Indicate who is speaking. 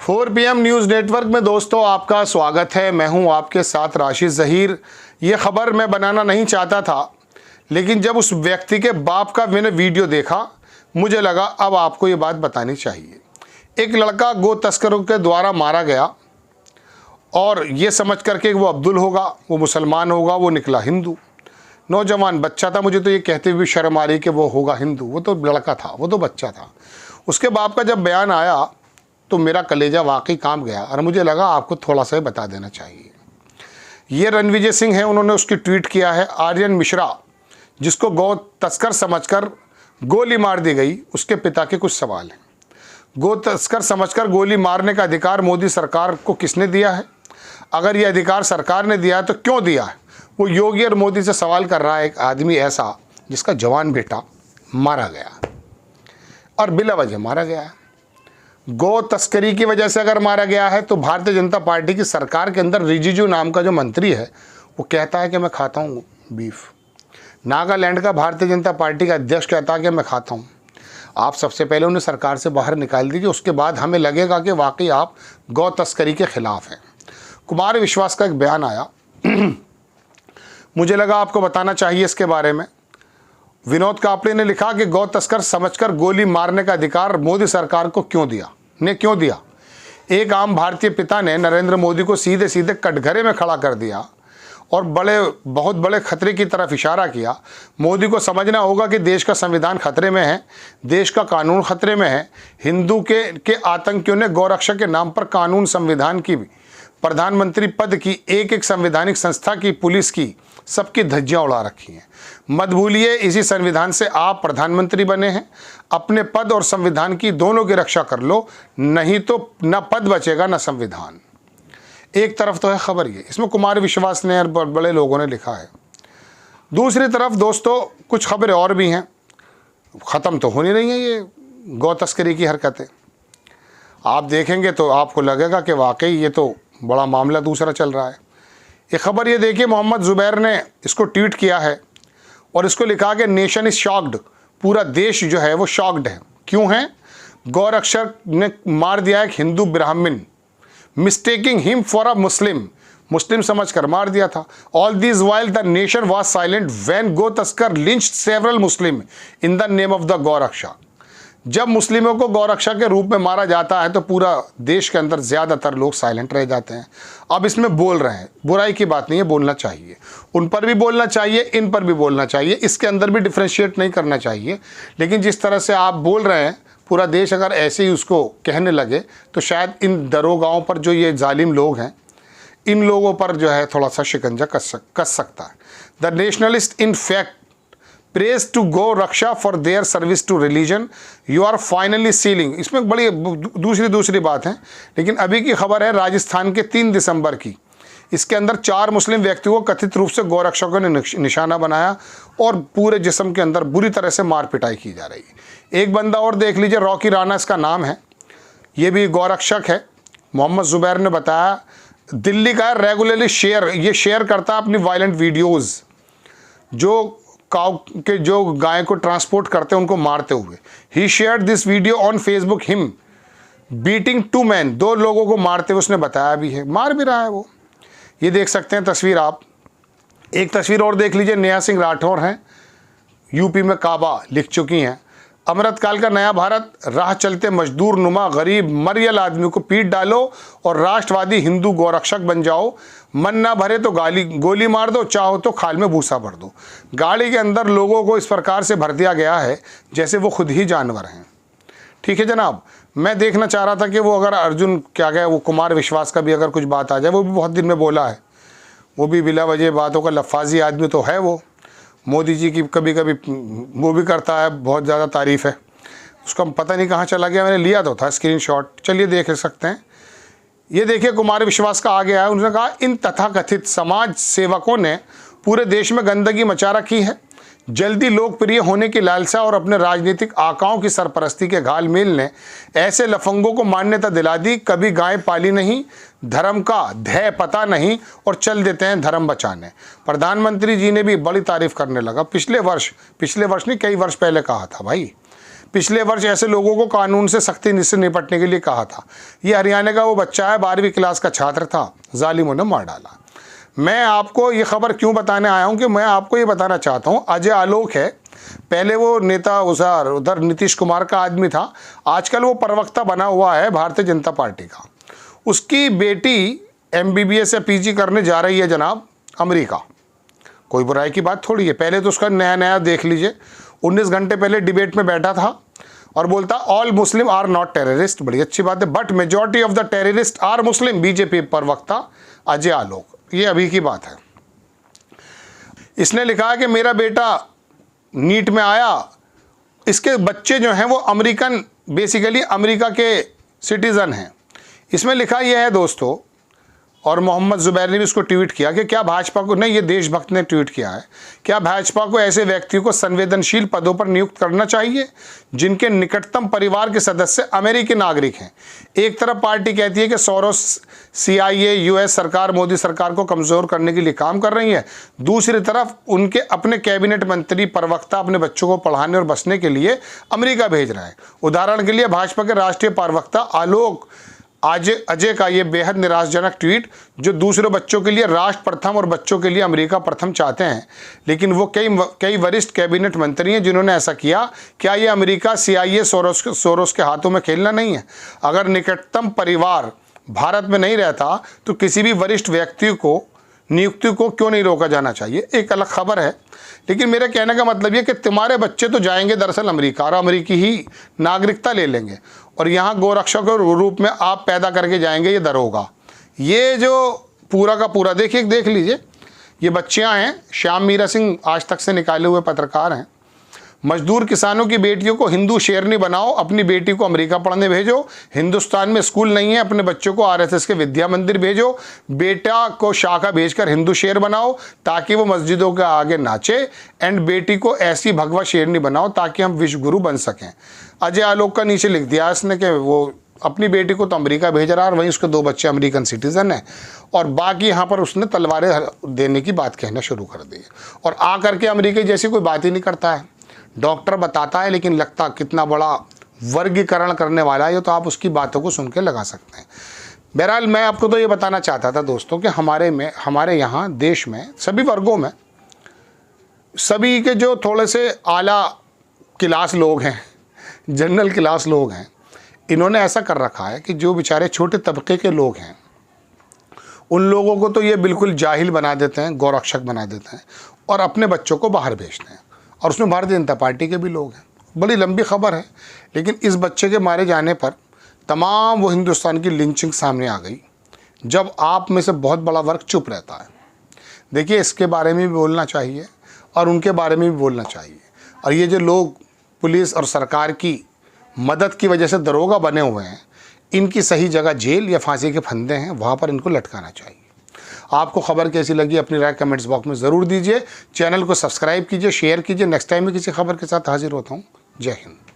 Speaker 1: 4 PM news network में दोस्तों आपका स्वागत है। मैं हूं आपके साथ राशिद ज़हीर। ये खबर मैं बनाना नहीं चाहता था, लेकिन जब उस व्यक्ति के बाप का मैंने वीडियो देखा, मुझे लगा अब आपको ये बात बतानी चाहिए। एक लड़का गो तस्करों के द्वारा मारा गया और ये समझ करके वो अब्दुल होगा, वो मुसलमान होगा, वो निकला हिंदू। नौजवान बच्चा था, मुझे तो ये कहते हुए शर्म आ रही कि वो होगा हिंदू। वो तो लड़का था, वो तो बच्चा था। उसके बाप का जब बयान आया तो मेरा कलेजा वाकई काम गया और मुझे लगा आपको थोड़ा सा बता देना चाहिए। ये रणविजय सिंह है, उन्होंने उसकी ट्वीट किया है। आर्यन मिश्रा, जिसको गौ तस्कर समझकर गोली मार दी गई, उसके पिता के कुछ सवाल हैं। गौ तस्कर समझकर गोली मारने का अधिकार मोदी सरकार को किसने दिया है? अगर ये अधिकार सरकार ने दिया है तो क्यों दिया है? वो योगी और मोदी से सवाल कर रहा है एक आदमी ऐसा जिसका जवान बेटा मारा गया और बिला वजह मारा गया है। गौ तस्करी की वजह से अगर मारा गया है तो भारतीय जनता पार्टी की सरकार के अंदर रिजिजू नाम का जो मंत्री है वो कहता है कि मैं खाता हूँ बीफ। नागालैंड का भारतीय जनता पार्टी का अध्यक्ष कहता है कि मैं खाता हूँ। आप सबसे पहले उन्हें सरकार से बाहर निकाल दीजिए, उसके बाद हमें लगेगा कि वाकई आप गौ तस्करी के खिलाफ हैं। कुमार विश्वास का एक बयान आया, मुझे लगा आपको बताना चाहिए इसके बारे में। विनोद कापड़े ने लिखा कि गौ तस्कर समझकर गोली मारने का अधिकार मोदी सरकार को क्यों दिया। एक आम भारतीय पिता ने नरेंद्र मोदी को सीधे सीधे कटघरे में खड़ा कर दिया और बहुत बड़े खतरे की तरफ इशारा किया। मोदी को समझना होगा कि देश का संविधान खतरे में है, देश का कानून खतरे में है। हिंदू के आतंकियों ने गौरक्षा के नाम पर कानून, संविधान की, प्रधानमंत्री पद की, एक संवैधानिक संस्था की, पुलिस की, सबकी धज्जियां उड़ा रखी हैं। मत भूलिए, इसी संविधान से आप प्रधानमंत्री बने हैं। अपने पद और संविधान की दोनों की रक्षा कर लो, नहीं तो न पद बचेगा न संविधान। एक तरफ तो है खबर ये, इसमें कुमार विश्वास ने और बड़े लोगों ने लिखा है। दूसरी तरफ दोस्तों कुछ खबरें और भी हैं, ख़त्म तो होनी नहीं है ये गौ तस्करी की हरकतें। आप देखेंगे तो आपको लगेगा कि वाकई ये तो बड़ा मामला दूसरा चल रहा है। ये खबर ये देखिए, मोहम्मद जुबैर ने इसको ट्वीट किया है और इसको लिखा कि नेशन इज शॉक्ड। पूरा देश जो है वो शॉक्ड है। क्यों है? गौरक्षक ने मार दिया एक Hindu Brahmin, mistaking him for a Muslim समझकर मार दिया था। All this while the nation was silent when gau taskar lynched several Muslim in the name of the gauraksha. जब मुस्लिमों को गौरक्षा के रूप में मारा जाता है तो पूरा देश के अंदर ज़्यादातर लोग साइलेंट रह जाते हैं। अब इसमें बोल रहे हैं, बुराई की बात नहीं है, बोलना चाहिए। उन पर भी बोलना चाहिए, इन पर भी बोलना चाहिए, इसके अंदर भी डिफ्रेंशिएट नहीं करना चाहिए। लेकिन जिस तरह से आप बोल रहे हैं, पूरा देश अगर ऐसे ही उसको कहने लगे तो शायद इन दरोगाओं पर जो ये जालिम लोग हैं, इन लोगों पर जो है थोड़ा सा शिकंजा कस सकता है। The nationalist in fact praise to go रक्षा for their service to religion, you are finally sealing. इसमें बड़ी दूसरी बात है, लेकिन अभी की खबर है राजस्थान के 3 दिसंबर की। इसके अंदर 4 मुस्लिम व्यक्तियों को कथित रूप से गौरक्षकों ने निशाना बनाया और पूरे जिस्म के अंदर बुरी तरह से मार पिटाई की जा रही है। एक बंदा और देख लीजिए, रॉकी राणा इसका नाम है, ये भी गौरक्षक है। मोहम्मद जुबैर ने बताया, दिल्ली का रेगुलरली शेयर करता है अपनी वायलेंट वीडियोज़, जो गाय को ट्रांसपोर्ट करते हैं उनको मारते हुए। He shared this video on Facebook him beating 2 men, 2 लोगों को मारते हुए उसने बताया भी है, मार भी रहा है वो। ये देख सकते हैं तस्वीर आप। एक तस्वीर और देख लीजिए, नेहा सिंह राठौर हैं, यूपी में काबा लिख चुकी हैं। अमृतकाल का नया भारत, राह चलते मजदूर नुमा गरीब मरियल आदमी को पीट डालो और राष्ट्रवादी हिंदू गौरक्षक बन जाओ। मन ना भरे तो गोली मार दो, चाहो तो खाल में भूसा भर दो। गाड़ी के अंदर लोगों को इस प्रकार से भर दिया गया है जैसे वो खुद ही जानवर हैं। ठीक है जनाब, मैं देखना चाह रहा था कि वो अगर अर्जुन क्या गया, वो कुमार विश्वास का भी अगर कुछ बात आ जाए। वो भी बहुत दिन में बोला है, वो भी बिला वजह बातों का लफाजी आदमी तो है। वो मोदी जी की कभी कभी वो भी करता है, बहुत ज़्यादा तारीफ़ है उसका। पता नहीं कहाँ चला गया, मैंने लिया तो था स्क्रीनशॉट, चलिए देख सकते हैं। ये देखिए कुमार विश्वास का आ गया है। उन्होंने कहा, इन तथाकथित समाज सेवकों ने पूरे देश में गंदगी मचा रखी है। जल्दी लोकप्रिय होने की लालसा और अपने राजनीतिक आकाओं की सरपरस्ती के घालमेल ने ऐसे लफंगों को मान्यता दिला दी। कभी गाय पाली नहीं, धर्म का ध्येय पता नहीं और चल देते हैं धर्म बचाने। प्रधानमंत्री जी ने भी बड़ी तारीफ करने लगा। पिछले वर्ष नहीं, कई वर्ष पहले कहा था भाई, पिछले वर्ष ऐसे लोगों को कानून से सख्ती से निपटने के लिए कहा था। ये हरियाणा का वो बच्चा है, 12वीं क्लास का छात्र था, जालिमों ने मार डाला। मैं आपको ये खबर क्यों बताने आया हूँ कि मैं आपको ये बताना चाहता हूँ, अजय आलोक है, पहले वो नेता उधर नीतीश कुमार का आदमी था, आजकल वो प्रवक्ता बना हुआ है भारतीय जनता पार्टी का। उसकी बेटी MBBS या PG करने जा रही है जनाब अमेरिका। कोई बुराई की बात थोड़ी है। पहले तो उसका नया देख लीजिए, 19 घंटे पहले डिबेट में बैठा था और बोलता all Muslim are not terrorist. बड़ी अच्छी बात है, but majority of the terrorist are Muslim. BJP प्रवक्ता अजय आलोक, ये अभी की बात है। इसने लिखा है कि मेरा बेटा नीट में आया, इसके बच्चे जो हैं वो अमेरिकन, बेसिकली अमेरिका के सिटीज़न हैं। इसमें लिखा यह है दोस्तों, और मोहम्मद जुबैर ने भी इसको ट्वीट किया कि क्या भाजपा को, नहीं ये देशभक्त ने ट्वीट किया है, क्या भाजपा को ऐसे व्यक्तियों को संवेदनशील पदों पर नियुक्त करना चाहिए जिनके निकटतम परिवार के सदस्य अमेरिकी नागरिक हैं। एक तरफ पार्टी कहती है कि सोरोस, CIA, US सरकार मोदी सरकार को कमज़ोर करने के लिए काम कर रही है, दूसरी तरफ उनके अपने कैबिनेट मंत्री प्रवक्ता अपने बच्चों को पढ़ाने और बसने के लिए अमेरिका भेज रहे हैं। उदाहरण के लिए भाजपा के राष्ट्रीय प्रवक्ता आलोक अजय का ये बेहद निराशाजनक ट्वीट, जो दूसरे बच्चों के लिए राष्ट्र प्रथम और बच्चों के लिए अमेरिका प्रथम चाहते हैं, लेकिन वो कई वरिष्ठ कैबिनेट मंत्री हैं जिन्होंने ऐसा किया। क्या ये अमेरिका CIA सोरोस के हाथों में खेलना नहीं है? अगर निकटतम परिवार भारत में नहीं रहता तो किसी भी वरिष्ठ व्यक्ति को नियुक्ति को क्यों नहीं रोका जाना चाहिए? एक अलग खबर है, लेकिन मेरे कहने का मतलब ये कि तुम्हारे बच्चे तो जाएंगे दरअसल अमेरिका और अमेरिकी ही नागरिकता ले लेंगे और यहाँ गोरक्षक के रूप में आप पैदा करके जाएंगे ये दरोगा। ये जो पूरा का पूरा देख लीजिए, ये बच्चियाँ हैं, श्याम मीरा सिंह आज तक से निकाले हुए पत्रकार हैं। मजदूर किसानों की बेटियों को हिंदू शेरनी बनाओ, अपनी बेटी को अमेरिका पढ़ने भेजो। हिंदुस्तान में स्कूल नहीं है, अपने बच्चों को RSS के विद्या मंदिर भेजो। बेटा को शाखा भेजकर हिंदू शेर बनाओ ताकि वो मस्जिदों के आगे नाचे, एंड बेटी को ऐसी भगवा शेरनी बनाओ ताकि हम विश्व गुरु बन सकें। अजय आलोक का नीचे लिख दिया इसने कि वो अपनी बेटी को तो अमेरिका भेज रहा है और वहीं उसके 2 बच्चे अमेरिकन सिटीज़न हैं, और बाकी यहाँ पर उसने तलवारें देने की बात कहना शुरू कर दी और आ करके अमेरिका जैसी कोई बात ही नहीं करता है। डॉक्टर बताता है लेकिन लगता कितना बड़ा वर्गीकरण करने वाला है, ये तो आप उसकी बातों को सुन के लगा सकते हैं। बहरहाल मैं आपको तो ये बताना चाहता था दोस्तों कि हमारे यहाँ देश में सभी वर्गों में, सभी के जो थोड़े से आला क्लास लोग हैं, जनरल क्लास लोग हैं, इन्होंने ऐसा कर रखा है कि जो बेचारे छोटे तबके के लोग हैं उन लोगों को तो ये बिल्कुल जाहिल बना देते हैं, गौरक्षक बना देते हैं और अपने बच्चों को बाहर भेजते हैं, और उसमें भारतीय जनता पार्टी के भी लोग हैं। बड़ी लंबी खबर है, लेकिन इस बच्चे के मारे जाने पर तमाम वो हिंदुस्तान की लिंचिंग सामने आ गई, जब आप में से बहुत बड़ा वर्ग चुप रहता है। देखिए, इसके बारे में भी बोलना चाहिए और उनके बारे में भी बोलना चाहिए, और ये जो लोग पुलिस और सरकार की मदद की वजह से दरोगा बने हुए हैं, इनकी सही जगह जेल या फांसी के फंदे हैं, वहाँ पर इनको लटकाना चाहिए। आपको खबर कैसी लगी अपनी राय कमेंट्स बॉक्स में ज़रूर दीजिए। चैनल को सब्सक्राइब कीजिए, शेयर कीजिए। नेक्स्ट टाइम में किसी खबर के साथ हाजिर होता हूँ। जय हिंद।